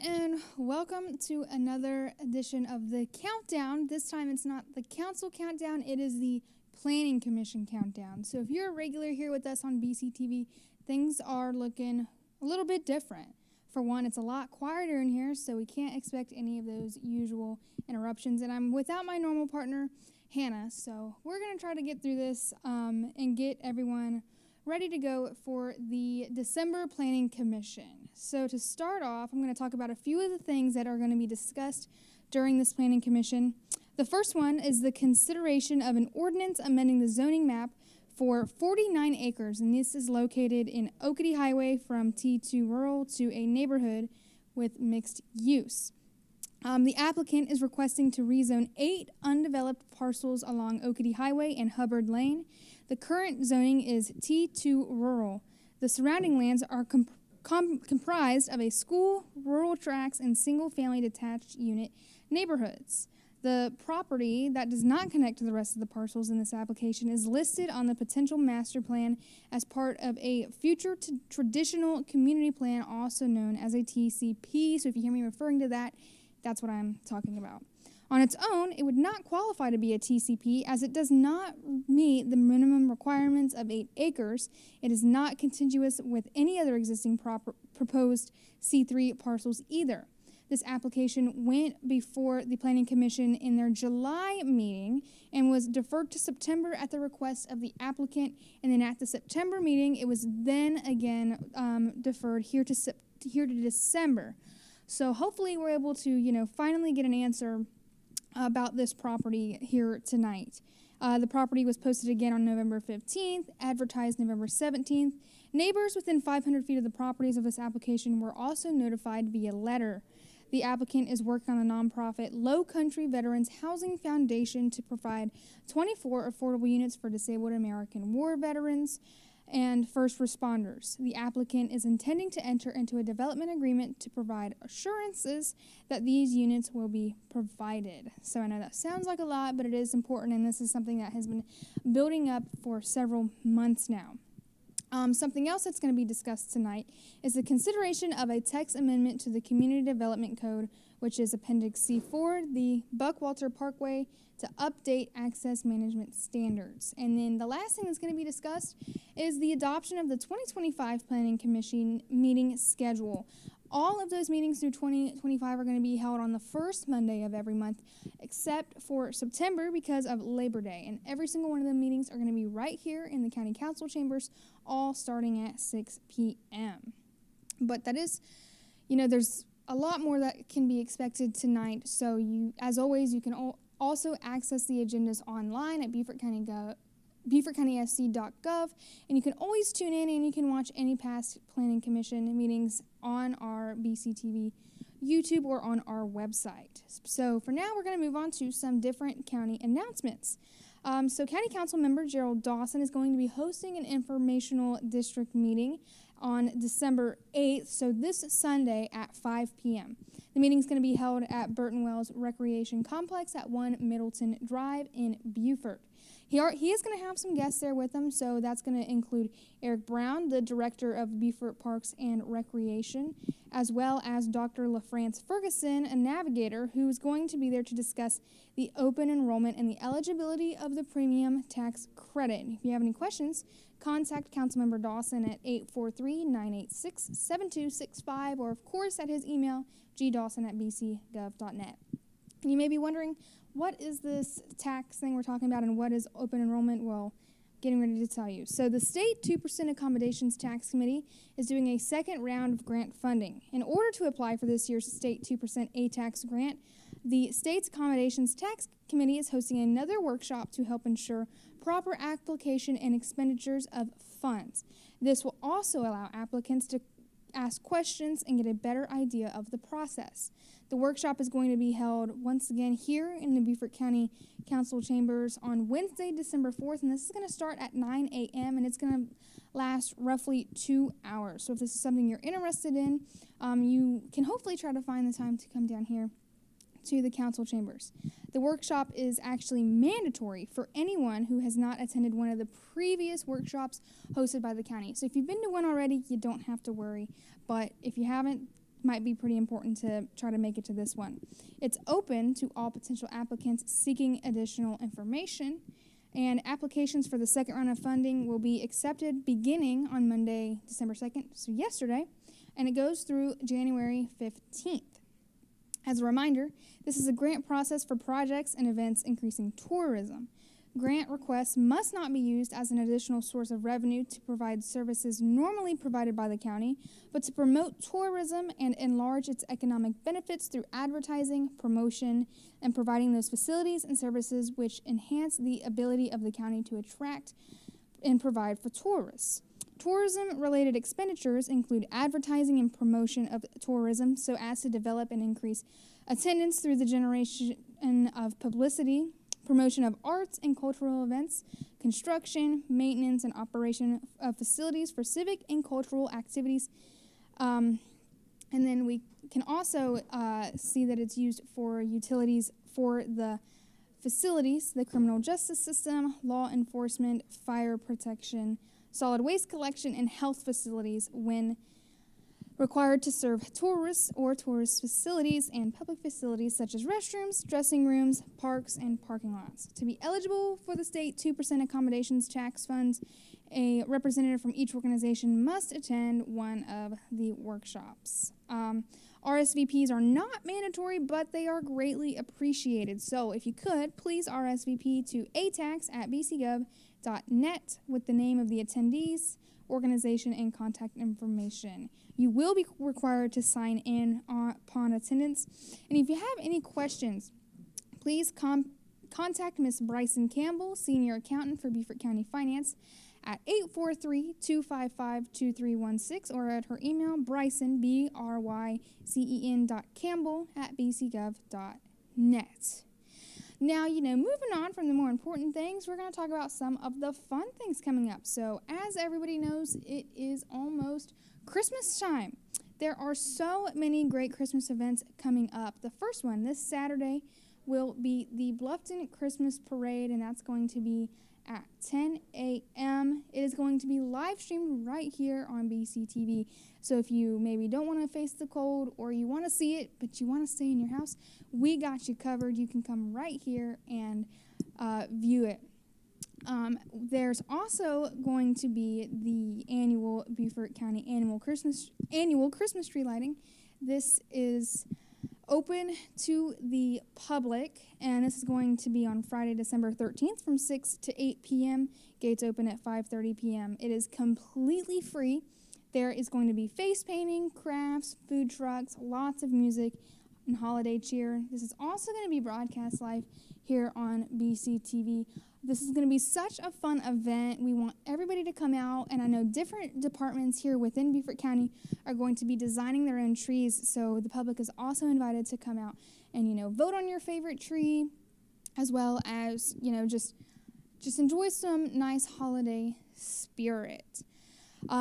and welcome to another edition of the Countdown. This time it's not the Council Countdown, it is the Planning Commission Countdown. So if you're a regular here with us on BCTV, things are looking a little bit different. For one, it's a lot quieter in here, so we can't expect any of those usual interruptions. And I'm without my normal partner, Hannah, so we're going to try to get through this and get everyone ready to go for the December Planning Commission. So to start off, I'm going to talk about a few of the things that are going to be discussed during this Planning Commission. The first one is the consideration of an ordinance amending the zoning map for 49 acres, and this is located in Oakety Highway from T2 Rural to a neighborhood with mixed use. The applicant is requesting to rezone 8 undeveloped parcels along Oakety Highway and Hubbard Lane. The current zoning is T2 Rural. The surrounding lands are comprised of a school, rural tracts, and single-family detached unit neighborhoods. The property that does not connect to the rest of the parcels in this application is listed on the potential master plan as part of a future traditional community plan, also known as a TCP. So if you hear me referring to that, that's what I'm talking about. On its own, it would not qualify to be a TCP as it does not meet the minimum requirements of 8 acres. It is not contiguous with any other existing proposed C3 parcels either. This application went before the Planning Commission in their July meeting and was deferred to September at the request of the applicant, and then at the September meeting, it was then again deferred here to December. So hopefully we're able to, finally get an answer about this property here tonight. The property was posted again on November 15th, advertised November 17th. Neighbors within 500 feet of the properties of this application were also notified via letter. The applicant is working on the nonprofit Low Country Veterans Housing Foundation to provide 24 affordable units for disabled American war veterans and first responders. The applicant is intending to enter into a development agreement to provide assurances that these units will be provided. So I know that sounds like a lot, but it is important, and this is something that has been building up for several months now. Something else that's going to be discussed tonight is the consideration of a text amendment to the Community Development Code, which is Appendix C4, the Buckwalter Parkway, to update access management standards. And then the last thing that's going to be discussed is the adoption of the 2025 Planning Commission meeting schedule. All of those meetings through 2025 are going to be held on the first Monday of every month, except for September because of Labor Day. And every single one of the meetings are going to be right here in the County Council chambers, all starting at 6 p.m. But that is, there's a lot more that can be expected tonight. So as always, you can also access the agendas online at BeaufortCountySC.gov, and you can always tune in and you can watch any past Planning Commission meetings on our BCTV YouTube or on our website. So for now, we're going to move on to some different county announcements. So County Council member Gerald Dawson is going to be hosting an informational district meeting on December 8th, so this Sunday at 5 p.m. The meeting is going to be held at Burton Wells Recreation Complex at 1 Middleton Drive in Beaufort. He is going to have some guests there with him, so that's going to include Eric Brown, the Director of Beaufort Parks and Recreation, as well as Dr. LaFrance Ferguson, a navigator, who's going to be there to discuss the open enrollment and the eligibility of the premium tax credit. If you have any questions, contact Councilmember Dawson at 843-986-7265, or of course at his email, gdawson@bcgov.net. You may be wondering, what is this tax thing we're talking about and what is open enrollment? Well, getting ready to tell you. So the State 2% Accommodations Tax Committee is doing a second round of grant funding. In order to apply for this year's State 2% A-Tax grant, the State's Accommodations Tax Committee is hosting another workshop to help ensure proper application and expenditures of funds. This will also allow applicants to ask questions and get a better idea of the process. The workshop is going to be held once again here in the Beaufort County Council chambers on Wednesday, December 4th, and this is going to start at 9 a.m. and it's going to last roughly 2 hours. So if this is something you're interested in, you can hopefully try to find the time to come down here to the council chambers. The workshop is actually mandatory for anyone who has not attended one of the previous workshops hosted by the county. So if you've been to one already, you don't have to worry. But if you haven't, might be pretty important to try to make it to this one. It's open to all potential applicants seeking additional information, and applications for the second round of funding will be accepted beginning on Monday, December 2nd, so yesterday, and it goes through January 15th. As a reminder, this is a grant process for projects and events increasing tourism. Grant requests must not be used as an additional source of revenue to provide services normally provided by the county, but to promote tourism and enlarge its economic benefits through advertising, promotion, and providing those facilities and services which enhance the ability of the county to attract and provide for tourists. Tourism-related expenditures include advertising and promotion of tourism so as to develop and increase attendance through the generation of publicity, promotion of arts and cultural events, construction, maintenance, and operation of facilities for civic and cultural activities. And then we can also see that it's used for utilities for the facilities, the criminal justice system, law enforcement, fire protection, solid waste collection, and health facilities when required to serve tourists or tourist facilities and public facilities such as restrooms, dressing rooms, parks, and parking lots. To be eligible for the state 2% accommodations tax funds, a representative from each organization must attend one of the workshops. RSVPs are not mandatory, but they are greatly appreciated. So if you could, please RSVP to atax@bcgov.net with the name of the attendees, organization, and contact information. You will be required to sign in upon attendance. And if you have any questions, please contact Ms. Bryson Campbell, Senior Accountant for Beaufort County Finance, at 843-255-2316 or at her email, Bryson, brycen.campbell@bcgov.net. Now, moving on from the more important things, we're going to talk about some of the fun things coming up. So, as everybody knows, it is almost Christmas time. There are so many great Christmas events coming up. The first one, this Saturday, will be the Bluffton Christmas Parade, and that's going to be at 10 a.m. It is going to be live streamed right here on BCTV. So if you maybe don't want to face the cold or you want to see it, but you want to stay in your house, we got you covered. You can come right here and view it. There's also going to be the annual Beaufort County annual Christmas tree lighting. This is open to the public, and this is going to be on Friday, December 13th from 6 to 8 p.m. Gates open at 5:30 p.m. It is completely free. There is going to be face painting, crafts, food trucks, lots of music, and holiday cheer. This is also going to be broadcast live here on BCTV. This is going to be such a fun event. We want everybody to come out, and I know different departments here within Beaufort County are going to be designing their own trees, so the public is also invited to come out and, vote on your favorite tree, as well as, just enjoy some nice holiday spirit.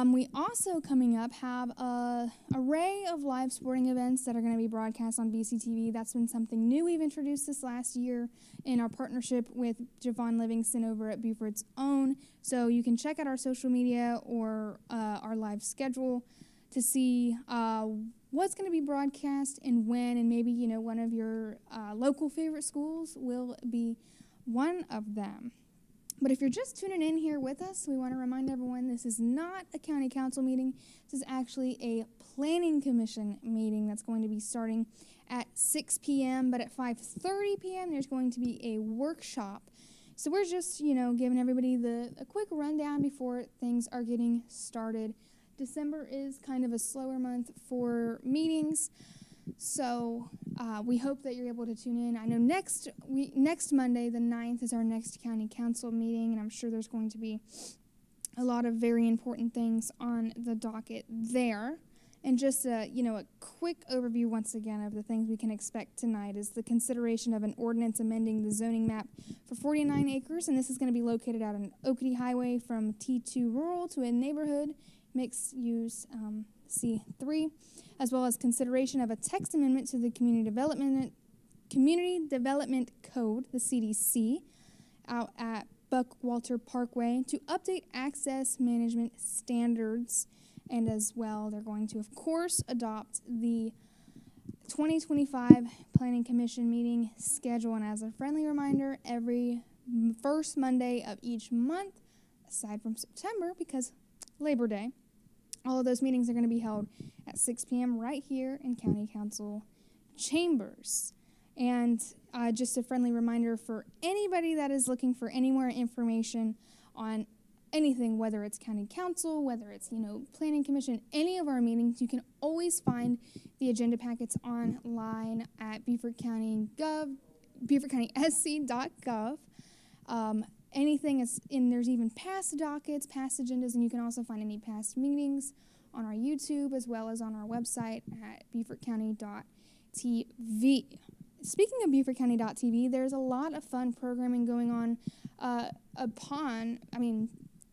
We also, coming up, have an array of live sporting events that are going to be broadcast on BCTV. That's been something new we've introduced this last year in our partnership with Javon Livingston over at Beaufort's Own. So you can check out our social media or our live schedule to see what's going to be broadcast and when, and maybe, one of your local favorite schools will be one of them. But if you're just tuning in here with us, we want to remind everyone this is not a county council meeting. This is actually a planning commission meeting that's going to be starting at 6 p.m. But at 5:30 p.m., there's going to be a workshop. So we're just, giving everybody a quick rundown before things are getting started. December is kind of a slower month for meetings. So we hope that you're able to tune in. I know next Monday, the 9th, is our next county council meeting, and I'm sure there's going to be a lot of very important things on the docket there. And just a quick overview once again of the things we can expect tonight is the consideration of an ordinance amending the zoning map for 49 acres, and this is going to be located out on Oakety Highway from T2 rural to a neighborhood mixed use C3, as well as consideration of a text amendment to the Community Development Code, the CDC, out at Buckwalter Parkway to update access management standards, And as well, they're going to, of course, adopt the 2025 Planning Commission meeting schedule. And as a friendly reminder, every first Monday of each month, aside from September, because Labor Day, all of those meetings are going to be held at 6 p.m. right here in County Council chambers. And just a friendly reminder for anybody that is looking for any more information on anything, whether it's county council, whether it's, planning commission, any of our meetings, you can always find the agenda packets online at BeaufortCountySC.gov. Anything is in, there's even past dockets, past agendas, and you can also find any past meetings on our YouTube as well as on our website at BeaufortCounty.tv. Speaking of BeaufortCounty.tv, there's a lot of fun programming going on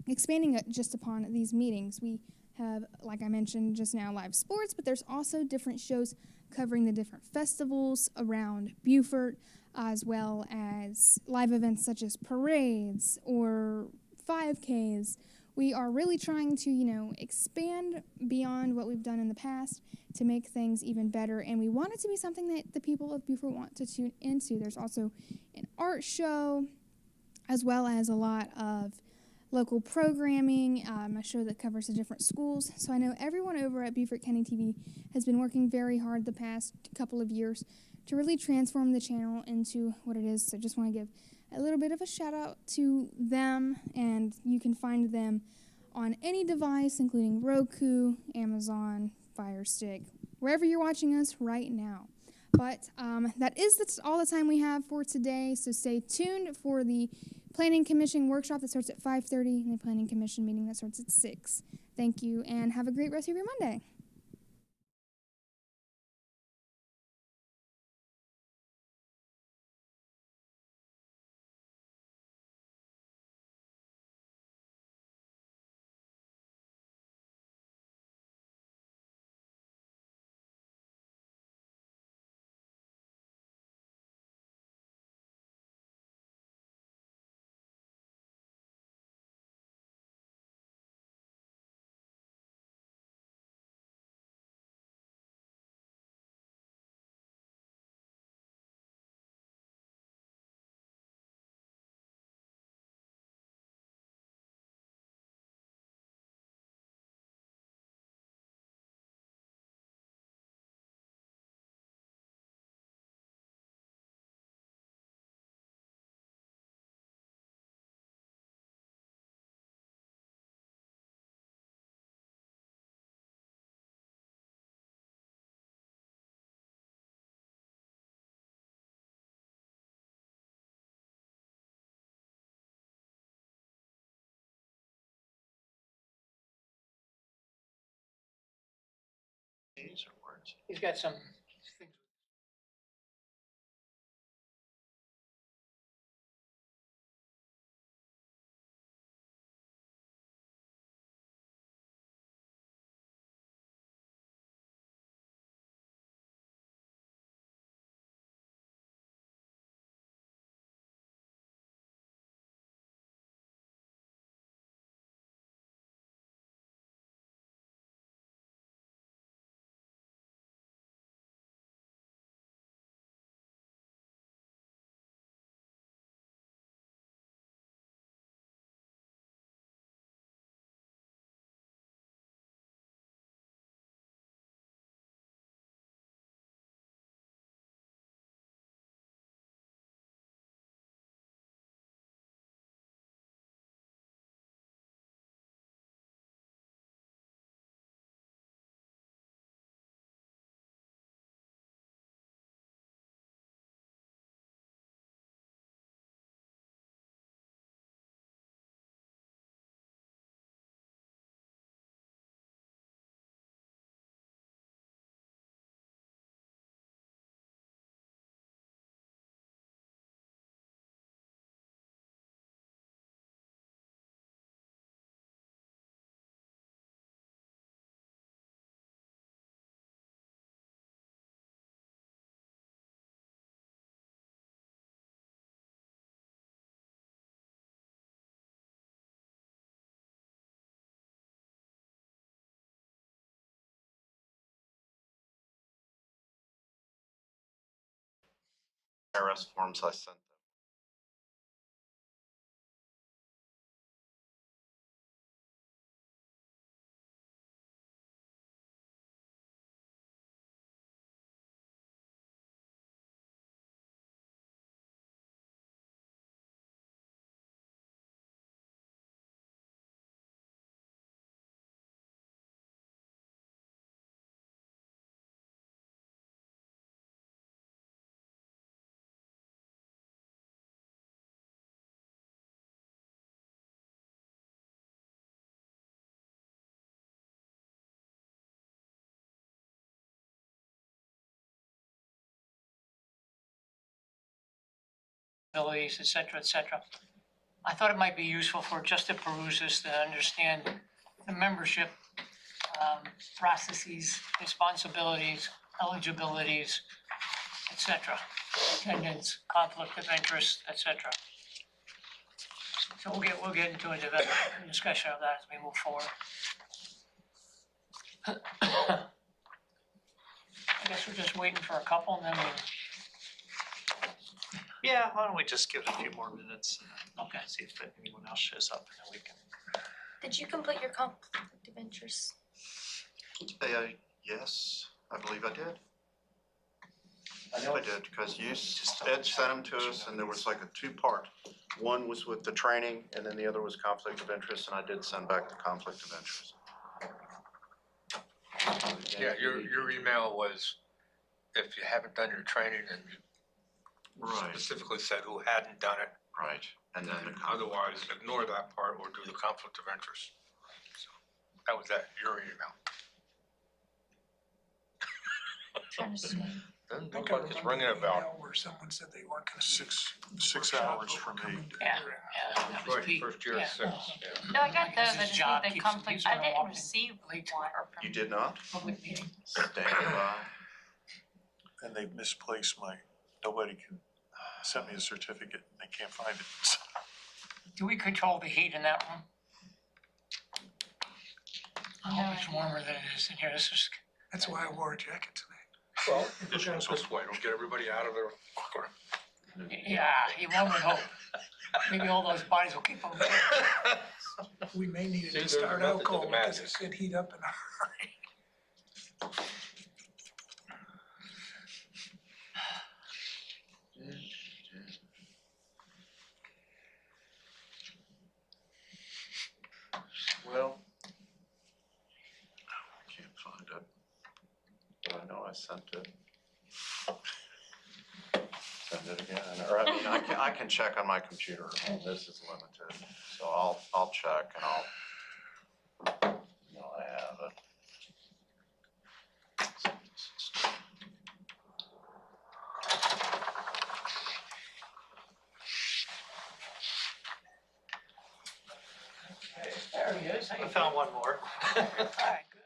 expanding just upon these meetings. We have, like I mentioned just now, live sports, but there's also different shows covering the different festivals around Beaufort, as well as live events such as parades or 5Ks. We are really trying to, expand beyond what we've done in the past to make things even better, and we want it to be something that the people of Beaufort want to tune into. There's also an art show, as well as a lot of local programming, a show that covers the different schools. So I know everyone over at Beaufort County TV has been working very hard the past couple of years to really transform the channel into what it is. So just want to give a little bit of a shout out to them, and you can find them on any device, including Roku, Amazon, Fire Stick, wherever you're watching us right now. But that is all the time we have for today, so stay tuned for the Planning Commission workshop that starts at 5:30 and the Planning Commission meeting that starts at 6. Thank you, and have a great rest of your Monday. He's got some things. IRS forms I sent them. Abilities, et cetera, et cetera. I thought it might be useful for just to peruse this, to understand the membership, processes, responsibilities, eligibilities, et cetera, attendance, conflict of interest, et cetera. So we'll get into a discussion of that as we move forward. I guess we're just waiting for a couple and then Yeah, why don't we just give it a few more minutes and okay. see if anyone else shows up and then we can. Did you complete your conflict of interest? Yes, I believe I did. I know I did, because Ed sent them to us, and there was like a two-part. One was with the training, and then the other was conflict of interest, and I did send back the conflict of interest. Yeah, your email was, if you haven't done your training, and you Right, specifically said who hadn't done it, right, and then the otherwise ignore that part or do the conflict of interest. So that was your email. Trying to see. Doesn't look like it's ringing a bell. Where someone said they weren't gonna. Six hours from me. Yeah, that was Right, Pete. first year Yeah. at 6, yeah. No, I got Because those, I his just job need the keeps- conflict, keeps I him didn't often receive late to one. our You did not? public meeting. Stand by. And they've misplaced nobody can send me a certificate and they can't find it. Do we control the heat in that room? I hope it's warmer than it is in here. This is, That's why I wore a jacket today. Well, look at it this way, it'll get everybody out of there quicker. yeah, you won't hope. Maybe all those bodies will keep them. We may need See, it to there's start a out method to cold the because it madness. could heat up in a hurry. Well, I can't find it, but I know I sent it. Send it again, or I mean, I can check on my computer. This is limited, so I'll check and no, I have it. There he is. How you I found one more. doing? All right, good.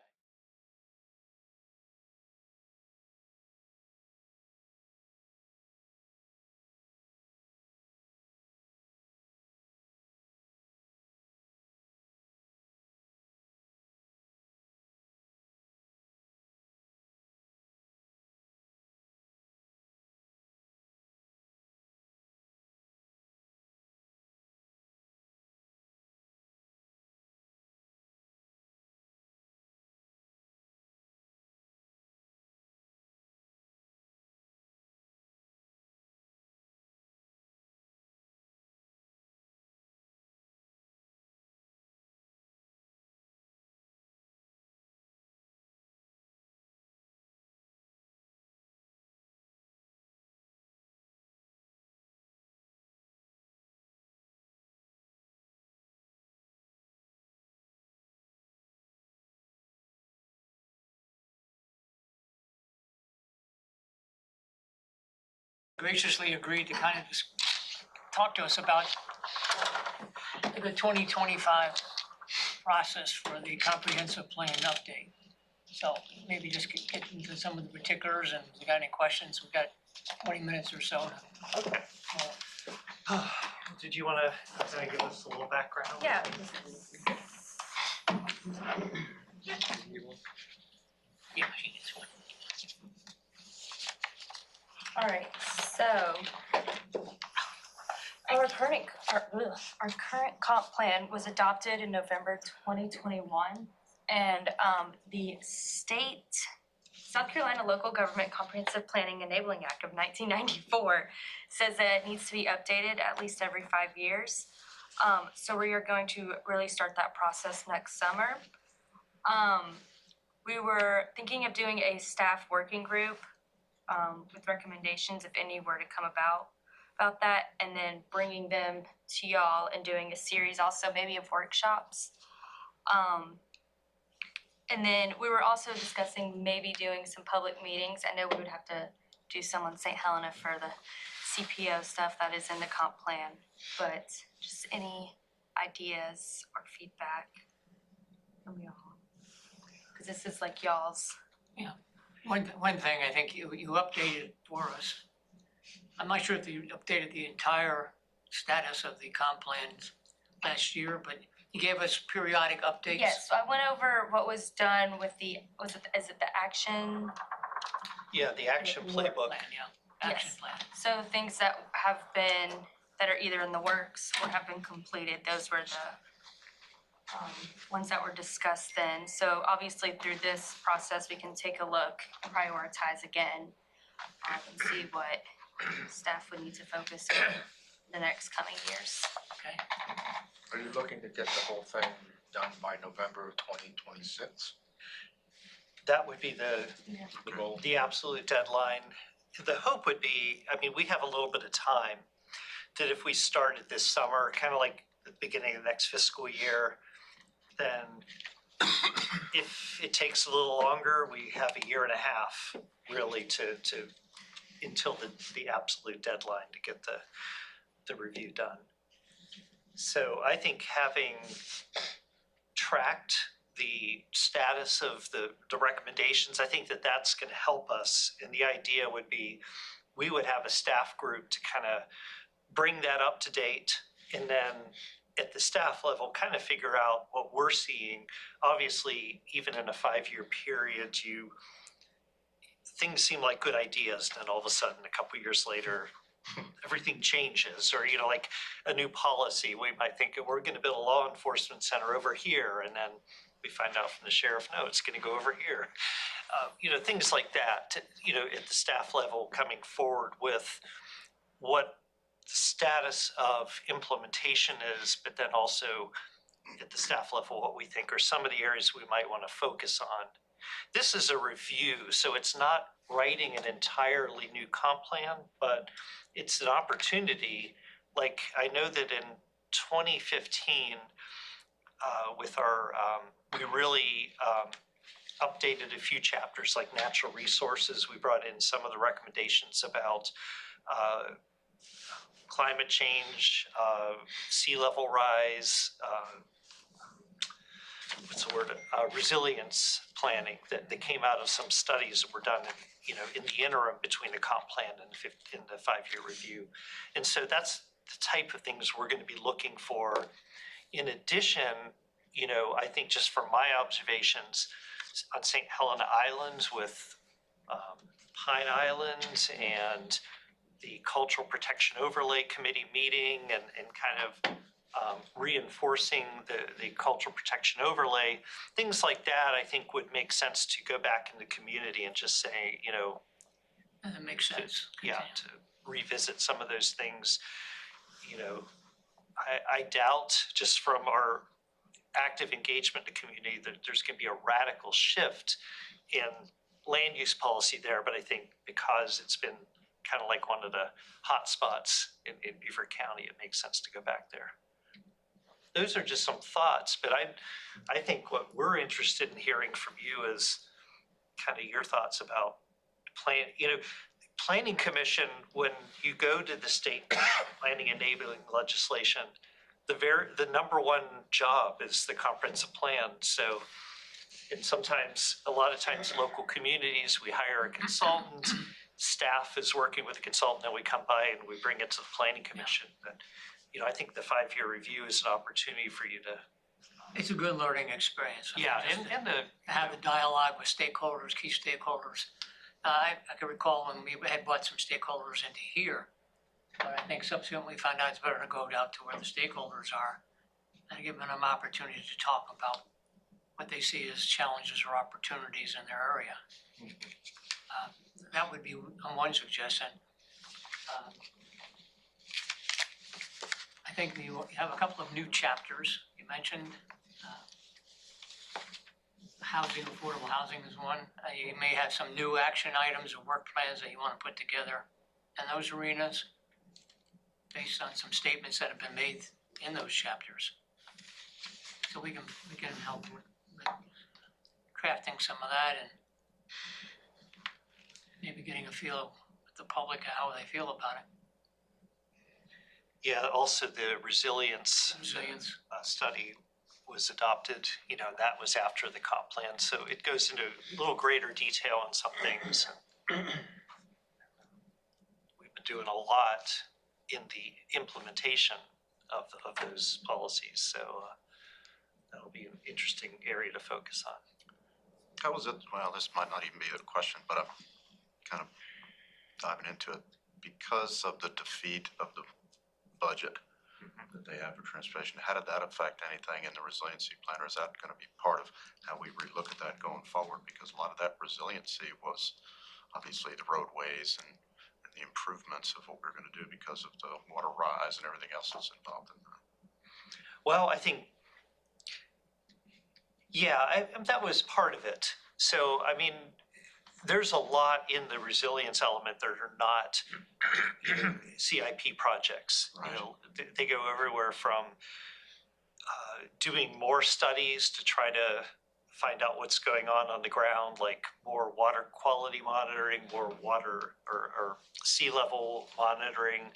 Graciously agreed to kind of just talk to us about the 2025 process for the comprehensive plan update. So maybe just get into some of the particulars, and if you got any questions, we've got 20 minutes or so. Okay. Did you wanna give us a little background? Yeah. Yeah, she needs one. All right, So, our current comp plan was adopted in November 2021. And the South Carolina Local Government Comprehensive Planning Enabling Act of 1994 says that it needs to be updated at least every 5 years. So we are going to really start that process next summer. We were thinking of doing a staff working group with recommendations, if any were to come about that, and then bringing them to y'all and doing a series also maybe of workshops. And then we were also discussing maybe doing some public meetings. I know we would have to do some on St. Helena for the CPO stuff that is in the comp plan, but just any ideas or feedback from y'all? Because this is like y'all's. One thing I think you updated for us, I'm not sure if you updated the entire status of the comp plans last year, but you gave us periodic updates. Yes, so I went over what was done with is it the action? Yeah, the action playbook. Plan, yeah, action Yes. plan. So things that are either in the works or have been completed, those were the ones that were discussed then. So obviously through this process, we can take a look and prioritize again and see what staff would need to focus on the next coming years. Okay. Are you looking to get the whole thing done by November of 2026? That would be The goal? the absolute deadline. The hope would be, I mean, we have a little bit of time, that if we started this summer, kind of like the beginning of the next fiscal year, then if it takes a little longer, we have a year and a half really to until the absolute deadline to get the review done. So I think having tracked the status of the recommendations, I think that's going to help us. And the idea would be, we would have a staff group to kind of bring that up to date, and then at the staff level, kind of figure out what we're seeing. Obviously, even in a 5-year period, things seem like good ideas, then all of a sudden, a couple years later, everything changes, or, like a new policy, we might think we're going to build a law enforcement center over here, and then we find out from the sheriff, no, it's going to go over here. Things like that, at the staff level, coming forward with what the status of implementation is, but then also at the staff level, what we think are some of the areas we might want to focus on. This is a review, so it's not writing an entirely new comp plan, but it's an opportunity. Like, I know that in 2015, with our, we really updated a few chapters like natural resources. We brought in some of the recommendations about climate change, sea level rise, resilience planning that came out of some studies that were done in the interim between the comp plan and the 5-year review. And so that's the type of things we're going to be looking for. In addition, I think just from my observations on St. Helena Island with Pine Island and the Cultural Protection Overlay Committee meeting and kind of reinforcing the cultural protection overlay, things like that, I think would make sense to go back in the community and just say, That makes sense. to revisit some of those things. I doubt, just from our active engagement in the community, that there's going to be a radical shift in land use policy there, but I think because it's been kind of like one of the hot spots in Beaver County, it makes sense to go back there. Those are just some thoughts, but I think what we're interested in hearing from you is kind of your thoughts about Planning Commission. When you go to the state planning enabling legislation, the number one job is the comprehensive plan. So, and sometimes, a lot of times, local communities, we hire a consultant, staff is working with a consultant, and we come by and we bring it to the Planning Commission. But I think the 5-year review is an opportunity for you to. It's a good learning experience. Yeah, Just and to have the dialogue with stakeholders, key stakeholders. I can recall when we had brought some stakeholders into here, but I think subsequently found out it's better to go out to where the stakeholders are and give them an opportunity to talk about what they see as challenges or opportunities in their area. That would be one suggestion. I think you have a couple of new chapters. You mentioned housing, affordable housing is one. You may have some new action items or work plans that you want to put together in those arenas based on some statements that have been made in those chapters. So we can help with crafting some of that and maybe getting a feel with the public of how they feel about it. Yeah, also the resilience Resilience. study was adopted, you know, that was after the comp plan, so it goes into a little greater detail on some things. We've been doing a lot in the implementation of those policies, so that'll be an interesting area to focus on. How was it, well, this might not even be a question, but I'm kind of diving into it. Because of the defeat of the budget that they have for transportation, how did that affect anything in the resiliency plan? Or is that gonna be part of how we relook at that going forward? Because a lot of that resiliency was obviously the roadways and the improvements of what we're gonna do because of the water rise and everything else that's involved in that. Well, I think, yeah, that was part of it. So, I mean, there's a lot in the resilience element that are not CIP projects. Right. You know, they go everywhere from doing more studies to try to find out what's going on the ground, like more water quality monitoring, more water or sea level monitoring.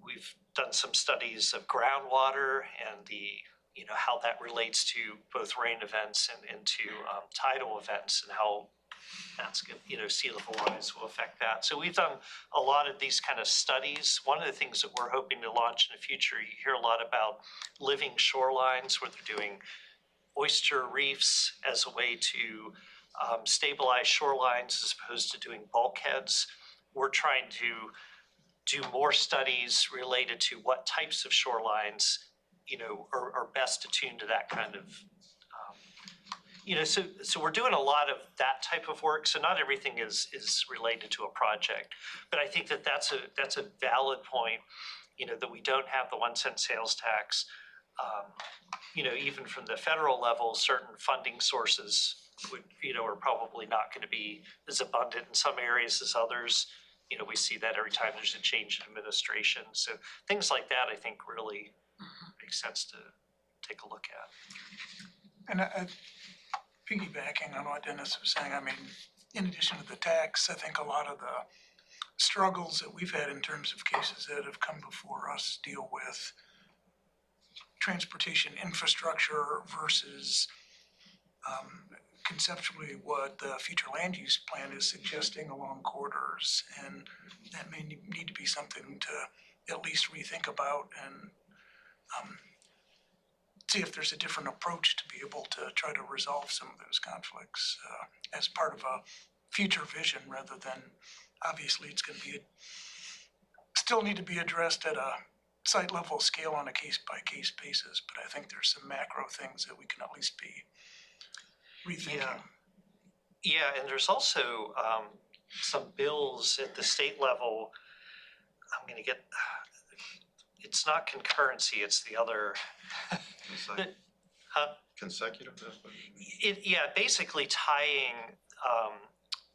We've done some studies of groundwater and you know, how that relates to both rain events and to tidal events and how that's good, you know, sea level rise will affect that. So we've done a lot of these kind of studies. One of the things that we're hoping to launch in the future, you hear a lot about living shorelines where they're doing oyster reefs as a way to stabilize shorelines as opposed to doing bulkheads. We're trying to do more studies related to what types of shorelines, you know, are best attuned to that kind of, you know, so we're doing a lot of that type of work. So not everything is related to a project, but I think that's a valid point, you know, that we don't have the 1 cent sales tax. You know, even from the federal level, certain funding sources would, you know, are probably not going to be as abundant in some areas as others. You know, we see that every time there's a change in administration. So things like that, I think, really makes sense to take a look at. And piggybacking on what Dennis was saying, I mean, in addition to the tax, I think a lot of the struggles that we've had in terms of cases that have come before us deal with transportation infrastructure versus conceptually what the future land use plan is suggesting along corridors. And that may need to be something to at least rethink about and see if there's a different approach to be able to try to resolve some of those conflicts as part of a future vision rather than, obviously it's going to be, still need to be addressed at a site level scale on a case by case basis, but I think there's some macro things that we can at least be rethinking. Yeah, and there's also some bills at the state level. I'm going to get, it's not concurrency, it's the other. Consecutive? Basically tying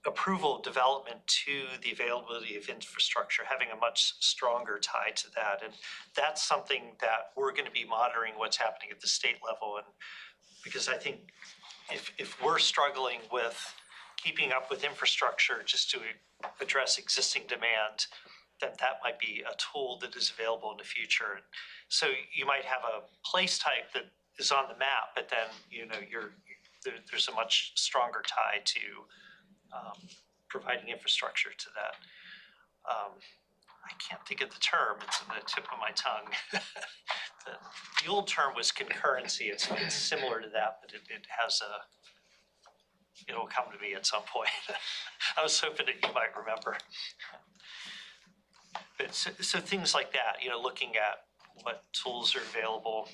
approval development to the availability of infrastructure, having a much stronger tie to that. And that's something that we're going to be monitoring what's happening at the state level. And because I think if we're struggling with keeping up with infrastructure just to address existing demand, then that might be a tool that is available in the future. So you might have a place type that is on the map, but then, you know, there's a much stronger tie to providing infrastructure to that. I can't think of the term, it's on the tip of my tongue. The old term was concurrency, it's similar to that, but it has it'll come to me at some point. I was hoping that you might remember. But so things like that, looking at what tools are available.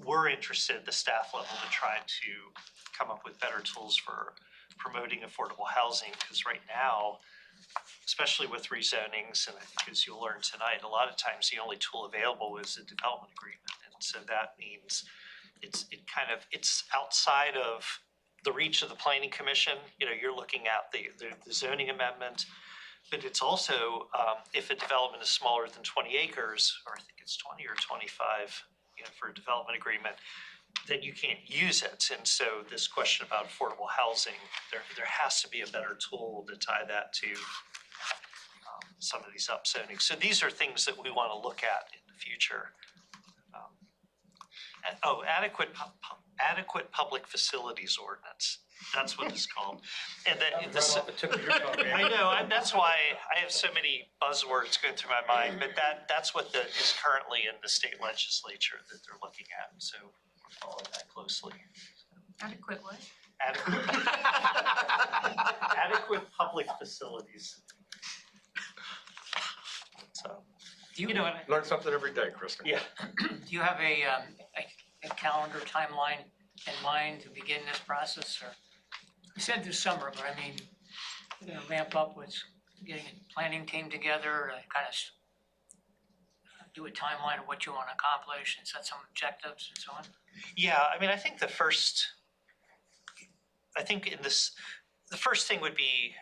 We're interested at the staff level to try to come up with better tools for promoting affordable housing, because right now, especially with rezonings, and I think as you'll learn tonight, a lot of times the only tool available is a development agreement. And so that means it's outside of the reach of the planning commission. You're looking at the zoning amendment, but it's also, if a development is smaller than 20 acres, or I think it's 20 or 25, for a development agreement, then you can't use it. And so this question about affordable housing, there has to be a better tool to tie that to some of these upzoning. So these are things that we want to look at in the future. Adequate public facilities ordinance. That's what it's called. And then this, I know, that's why I have so many buzzwords going through my mind, but that's what is currently in the state legislature that they're looking at. So we're following that closely. Adequate what? Adequate public facilities. So, Learn something every day, Kristen. yeah. Do you have a calendar timeline in mind to begin this process, or? You said this summer, but I mean, you're gonna ramp up with getting a planning team together, kind of do a timeline of what you wanna accomplish and set some objectives and so on? Yeah, I mean, I think the first thing would be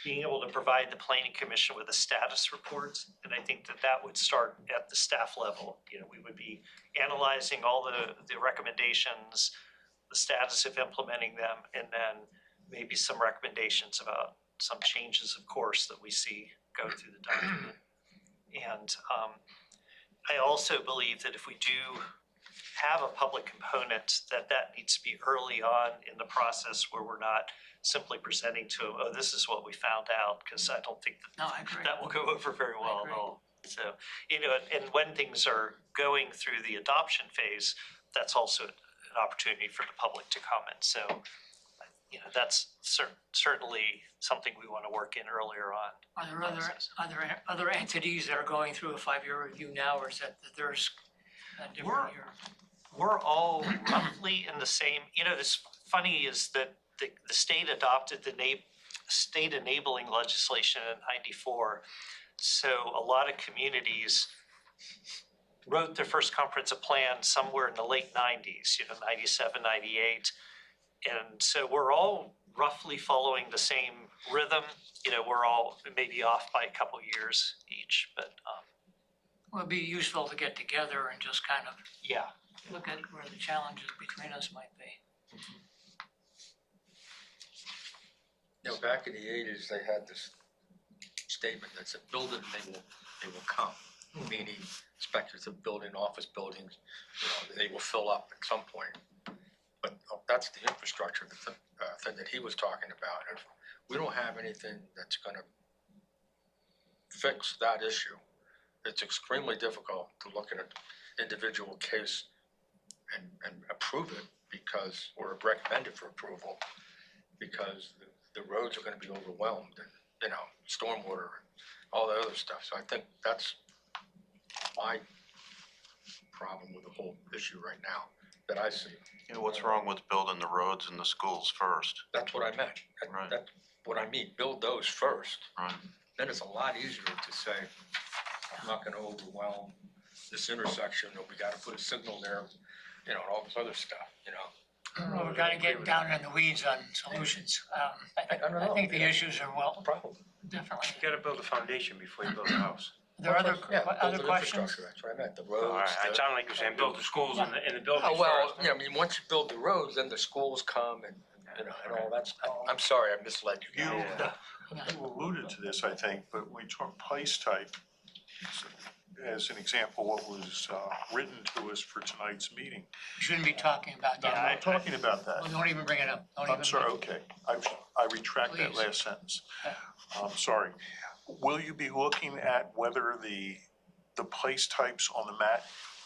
being able to provide the planning commission with a status report. And I think that would start at the staff level. We would be analyzing all the recommendations, the status of implementing them, and then maybe some recommendations about some changes, of course, that we see go through the document. And I also believe that if we do have a public component, that needs to be early on in the process, where we're not simply presenting to them, oh, this is what we found out, because I don't think No, I agree. that will go over very well agree. at all. So, and when things are going through the adoption phase, that's also an opportunity for the public to comment. So, that's certainly something we want to work in earlier on. Are there other entities that are going through a 5-year review now, or is that there's a different year? We're all roughly in the same, this funny is that the state adopted the state enabling legislation in '94. So a lot of communities wrote their first comprehensive plan somewhere in the late 90s, 97, 98. And so we're all roughly following the same rhythm. We're all maybe off by a couple years each, but Well, it'd be useful to get together and just kind of yeah. look at where the challenges between us might be. Back in the 80s, they had this statement that said, build it and they will come. Meaning inspectors of building office buildings, they will fill up at some point. But that's the infrastructure, the thing that he was talking about. If we don't have anything that's gonna fix that issue, it's extremely difficult to look at an individual case and approve it because, or recommend it for approval, because the roads are gonna be overwhelmed and, stormwater and all the other stuff. So I think that's my problem with the whole issue right now that I see. What's wrong with building the roads and the schools first? That's what I meant. Right. That's what I mean, build those first. Right. Then it's a lot easier to say, I'm not gonna overwhelm this intersection, or we gotta put a signal there, and all this other stuff, Well, we're kind of getting down in the weeds on solutions. I don't know. I think the issues are Probably. definitely. You gotta build a foundation before you build a house. There are Yeah, other build an questions? infrastructure, that's what I meant, the roads. It sounded like you're saying build the schools and the buildings Oh, well, first. once you build the roads, then the schools come and all that stuff. I'm sorry, I misled you You, guys. you alluded to this, I think, but we talk place type as an example, what was written to us for tonight's meeting. We shouldn't be talking about I'm that. not talking about that. Well, don't even bring it up. Don't I'm even- sorry, okay, I retract that Please. last sentence. I'm sorry. Will you be looking at whether the place types on the map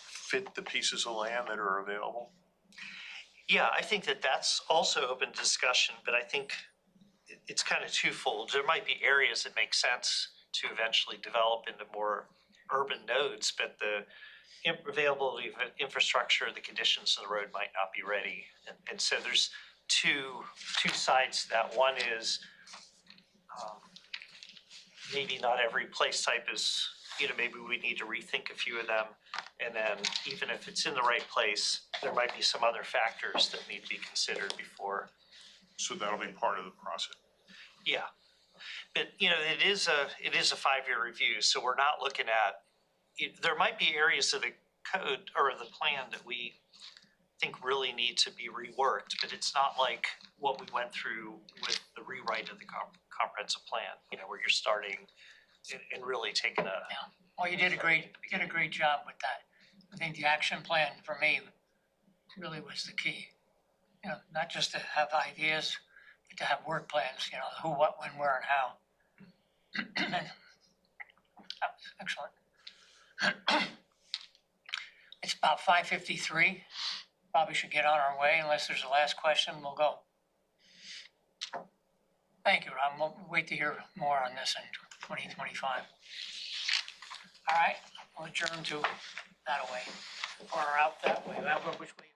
fit the pieces of land that are available? Yeah, I think that that's also open discussion, but I think it's kind of twofold. There might be areas that make sense to eventually develop into more urban nodes, but the availability of infrastructure, the conditions of the road might not be ready. And so there's two sides to that. One is maybe not every place type is, maybe we need to rethink a few of them. And then even if it's in the right place, there might be some other factors that need to be considered before. So that'll be part of the process. Yeah. But, it is a 5-year review, so we're not looking at, there might be areas of the code or the plan that we think really need to be reworked, but it's not like what we went through with the rewrite of the comprehensive plan, where you're starting and really taking a. Well, you did a great job with that. I think the action plan for me really was the key. Not just to have ideas, but to have work plans, who, what, when, where, and how. That was excellent. It's about 5:53. Probably should get on our way unless there's a last question, we'll go. Thank you, Rob. We'll wait to hear more on this in 2025. All right, we'll adjourn to that way, or out that way, which way.